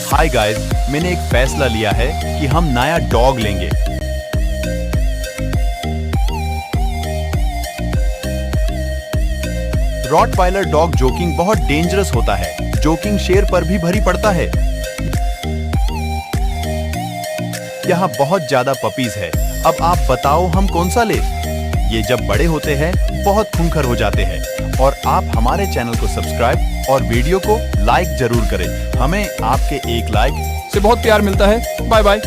Hi guys, मैंने एक फैसला लिया है कि हम नया डॉग लेंगे। रॉटवाइलर डॉग जोकिंग बहुत डेंजरस होता है। जोकिंग शेर पर भी भारी पड़ता है। यहाँ बहुत ज्यादा पपीज है। अब आप बताओ हम कौन सा ले? ये जब बड़े होते हैं बहुत खूंखार हो जाते हैं। और आप हमारे चैनल को सब्सक्राइब और वीडियो को लाइक जरूर करें। हमें आपके एक लाइक से बहुत प्यार मिलता है। Bye bye.